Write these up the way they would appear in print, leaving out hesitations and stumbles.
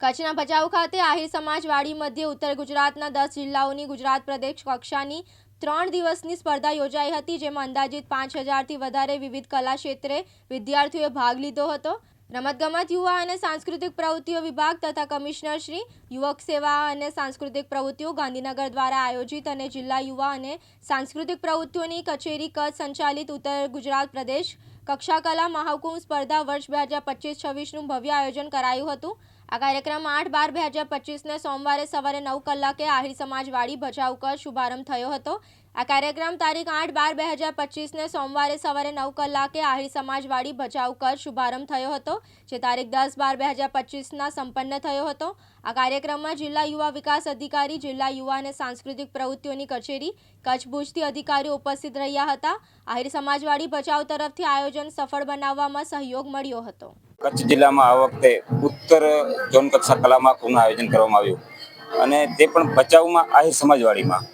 કચ્છના ભચાઉ ખાતે આહિર સમાજવાડી મધ્યે ઉત્તર ગુજરાતના 10 જિલ્લાઓની ગુજરાત પ્રદેશ કક્ષાની 3 દિવસની સ્પર્ધા યોજાઈ હતી, જેમાં અંદાજિત 5000થી વધારે વિવિધ કલા ક્ષેત્રે વિદ્યાર્થીઓએ ભાગ લીધો હતો। રમતગમત, યુવા અને સાંસ્કૃતિક પ્રવૃત્તિઓ વિભાગ તથા કમિશનર શ્રી યુવક સેવા અને સાંસ્કૃતિક પ્રવૃત્તિઓ ગાંધીનગર દ્વારા આયોજિત અને જિલ્લા યુવા અને સાંસ્કૃતિક પ્રવૃત્તિઓની કચેરી કચ્છ સંચાલિત ઉત્તર ગુજરાત પ્રદેશ કક્ષા કલા મહાકુંભ સ્પર્ધા વર્ષ 2025-26નું ભવ્ય આયોજન કરાયું હતું। આ કાર્યક્રમ 8/12/2025ને સોમવારે સવારે 9 કલાકે આહિર સમાજવાડી ભચાઉ કચ્છ શુભારંભ થયો હતો। આ કાર્યક્રમ તારીખ 8/12/2025ને સોમવારે સવારે 9 કલાકે આહિર સમાજવાડી ભચાઉ કચ્છ શુભારંભ થયો હતો, જે તારીખ 10/12/2025ના સંપન્ન થયો હતો। આ કાર્યક્રમમાં જિલ્લા યુવા વિકાસ અધિકારી, જિલ્લા યુવા અને સાંસ્કૃતિક પ્રવૃત્તિઓની કચેરી કચ્છ ભુજથી અધિકારીઓ ઉપસ્થિત રહ્યા હતા। આહિર સમાજવાડી ભચાઉ તરફથી આયોજન સફળ બનાવવામાં સહયોગ મળ્યો હતો। કચ્છ જિલ્લામાં આ વખતે ઉત્તર ઝોન કક્ષા કલા મહાકુંભનું આયોજન કરવામાં આવ્યું અને તે પણ ભચાઉમાં આહિર સમાજવાડીમાં।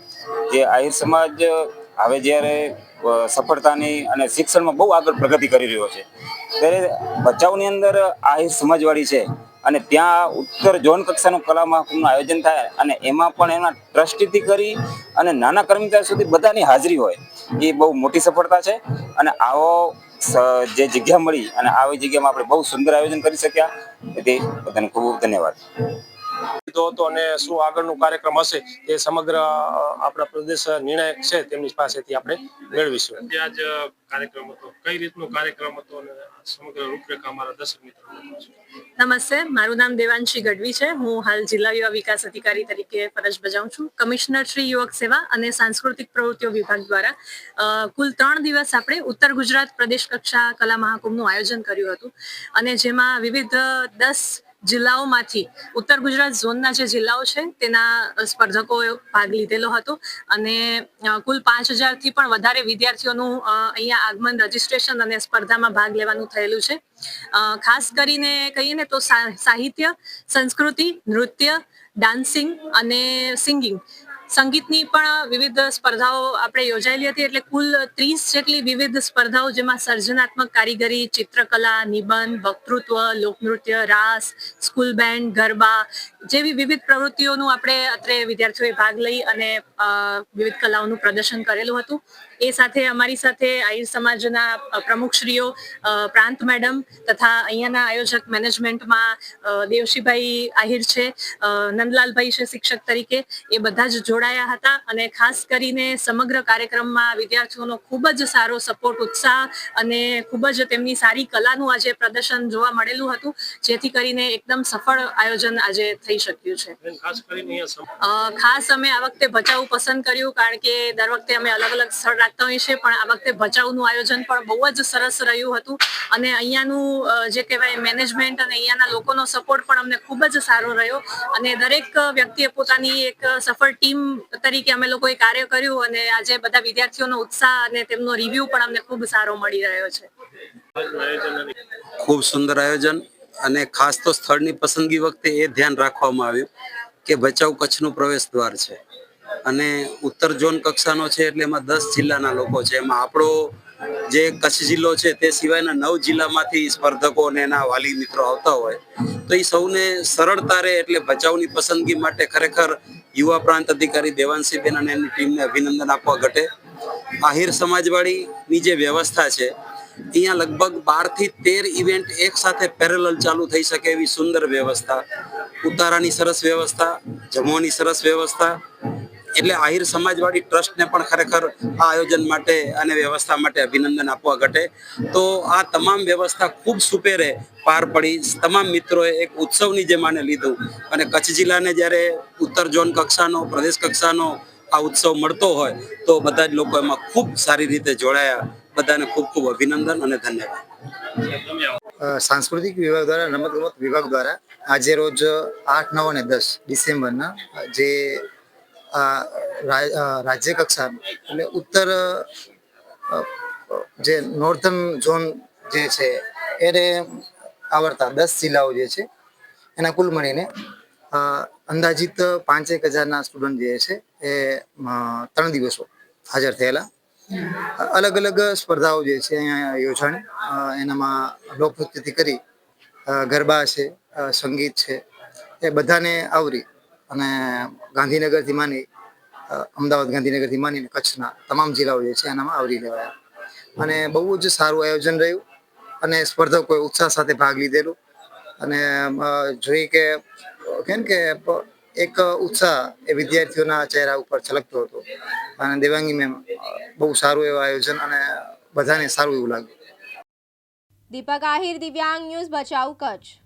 જે આહિર સમાજ હવે જ્યારે સફળતાની અને શિક્ષણમાં બહુ આગળ પ્રગતિ કરી રહ્યો છે, ત્યારે ભચાઉની અંદર આહિર સમાજવાડી છે અને ત્યાં ઉત્તર ઝોન કક્ષાનું કલા મહાકુંભનું આયોજન થાય અને એમાં પણ એના ટ્રસ્ટીથી કરી અને નાના કર્મચારી સુધી બધાની હાજરી હોય, એ બહુ મોટી સફળતા છે। અને આવો જે જગ્યા મળી અને આવી જગ્યામાં આપણે બહુ સુંદર આયોજન કરી શક્યા, તેથી બધાને ખૂબ ખૂબ ધન્યવાદ। અને શું આગળનો કાર્યક્રમ હશે એ સમગ્ર આપણા પ્રદેશ નિર્ણાયક છે તેમની પાસેથી આપણે મેળવીશું। આજ કાર્યક્રમ હતો, કઈ રીતનો કાર્યક્રમ હતો અને સમગ્ર રૂપરેખા અમારા દર્શક મિત્રો। નમસ્તે, મારું નામ દેવાંશી ગઢવી છે। હું હાલ જિલ્લા યુવા વિકાસ અધિકારી તરીકે ફરજ બજાવું છું। કમિશનર શ્રી યુવક સેવા અને સાંસ્કૃતિક પ્રવૃત્તિઓ વિભાગ દ્વારા કુલ 3 દિવસ આપણે ઉત્તર ગુજરાત પ્રદેશ કક્ષા કલા મહાકુંભનું આયોજન કર્યું હતું અને જેમાં વિવિધ 10 જિલ્લાઓમાંથી ઉત્તર ગુજરાત ઝોનના જે જિલ્લાઓ છે તેના સ્પર્ધકોએ ભાગ લીધેલો હતો અને કુલ 5000થી પણ વધારે વિદ્યાર્થીઓનું અહીંયા આગમન, રજીસ્ટ્રેશન અને સ્પર્ધામાં ભાગ લેવાનું થયેલું છે। ખાસ કરીને કહીએ ને તો સાહિત્ય, સંસ્કૃતિ, નૃત્ય, ડાન્સિંગ અને સિંગિંગ, સંગીતની પણ વિવિધ સ્પર્ધાઓ આપણે યોજાયેલી હતી। એટલે કુલ 30 જેટલી વિવિધ સ્પર્ધાઓ, જેમાં સર્જનાત્મક કારીગરી, ચિત્રકલા, નિબંધ, વક્તૃત્વ, લોકનૃત્ય, રાસ, સ્કૂલ બેન્ડ, ગરબા જેવી વિવિધ પ્રવૃત્તિઓનું આપણે અત્રે વિદ્યાર્થીઓએ ભાગ લઈ અને વિવિધ કલાઓનું પ્રદર્શન કરેલું હતું। એ સાથે અમારી સાથે આહિર સમાજના પ્રમુખશ્રીઓ, પ્રાંત મેડમ તથા અહીંયાના આયોજક મેનેજમેન્ટમાં દેવશીભાઈ આહિર છે, નંદલાલભાઈ છે શિક્ષક તરીકે, એ બધા જ જોડાયા હતા અને ખાસ કરીને સમગ્ર કાર્યક્રમમાં વિદ્યાર્થીઓનો ખૂબ જ સારો સપોર્ટ, ઉત્સાહ અને ખૂબ જ તેમની સારી કલાનું આજે પ્રદર્શન જોવા મળેલું હતું, જેથી કરીને એકદમ સફળ આયોજન આજે થઈ શક્યું છે। ખાસ અમે આ વખતે ભચાઉ પસંદ કર્યું, કારણ કે દર વખતે અમે અલગ અલગ સ્થળ રાખતા હોઈએ છીએ, પણ આ વખતે ભચાઉનું આયોજન પણ બહુ જ સરસ રહ્યું હતું અને અહીંયાનું જે કહેવાય મેનેજમેન્ટ અને અહીંયાના લોકોનો સપોર્ટ પણ અમને ખૂબ જ સારો રહ્યો અને દરેક વ્યક્તિએ પોતાની એક સફળ ટીમ તરીકે અમે લોકોએ કાર્ય કર્યું અને આજે બધા વિદ્યાર્થીઓનો ઉત્સાહ અને તેમનો રિવ્યુ પણ અમને ખૂબ સારો મળી રહ્યો છે। ખૂબ સુંદર આયોજન અને ખાસ તો સ્થળની પસંદગી વખતે એ ધ્યાન રાખવામાં આવ્યું કે ભચાઉ કચ્છનું પ્રવેશ દ્વાર છે અને ઉત્તર ઝોન કક્ષાનો છે, એટલે એમાં 10 જિલ્લાના લોકો છે। એમાં આપણો જે કચ્છ જિલ્લો છે તે સિવાયના 9 જિલ્લામાંથી સ્પર્ધકો અને એના વાલી મિત્રો આવતા હોય, તો એ સૌને સરળતા રહે એટલે ભચાઉની પસંદગી માટે ખરેખર યુવા પ્રાંત અધિકારી દેવાંશીબેન અને એની ટીમને અભિનંદન આપવા ઘટે। આહિર સમાજવાડીની જે વ્યવસ્થા છે, અહીંયા લગભગ 12 થી 13 ઇવેન્ટ એક સાથે પેરેલલ ચાલુ થઈ શકે એવી સુંદર વ્યવસ્થા, ઉતારાની સરસ વ્યવસ્થા, જમવાની સરસ વ્યવસ્થા, એટલે આહિર સમાજવાડી ટ્રસ્ટને પણ ખરેખર આ આયોજન માટે અને વ્યવસ્થા માટે અભિનંદન આપવા ઘટે। તો આ તમામ વ્યવસ્થા ખૂબ સુપેરે પાર પડી, તમામ મિત્રોએ એક ઉત્સવની જેમ આને લીધું અને કચ્છ જિલ્લાને જ્યારે ઉત્તર ઝોન કક્ષાનો, પ્રદેશ કક્ષાનો આ ઉત્સવ મળતો હોય તો બધા જ લોકો એમાં ખૂબ સારી રીતે જોડાયા। બધાને ખૂબ ખૂબ અભિનંદન અને ધન્યવાદ। સાંસ્કૃતિક વિભાગ દ્વારા, રમતગમત વિભાગ દ્વારા આજે રોજ 8, 9 અને 10 ડિસેમ્બરના જે રાજ્ય કક્ષાનું એટલે ઉત્તર જે નોર્થન ઝોન જે છે એને આવડતા 10 જિલ્લાઓ જે છે એના કુલ મળીને અંદાજિત 5,000 સ્ટુડન્ટ જે છે એ 3 દિવસો હાજર થયેલા। અલગ અલગ સ્પર્ધાઓ જે છે અહીંયા યોજાણી, એનામાં લોકનૃત્યથી કરી ગરબા છે, સંગીત છે, એ બધાને આવરી અને ગાંધીનગરથી માની અમદાવાદ ગાંધીનગરથી માનીને કચ્છના તમામ જિલ્લાઓ જે છે એનામાં આવરી લેવાયા અને બહુ જ સારું આયોજન રહ્યું અને સ્પર્ધકોએ ઉત્સાહ સાથે ભાગ લીધેલું અને જોઈ કે કેમ કે એક ઉત્સાહ એ વિદ્યાર્થીઓના ચહેરા ઉપર છલકતો હતો અને દેવાંગી મેમ બહુ સારું એવું આયોજન અને બધાને સારું એવું લાગ્યું. દીપક આહિર, દિવ્યાંગ ન્યૂઝ, ભચાઉ, કચ્છ.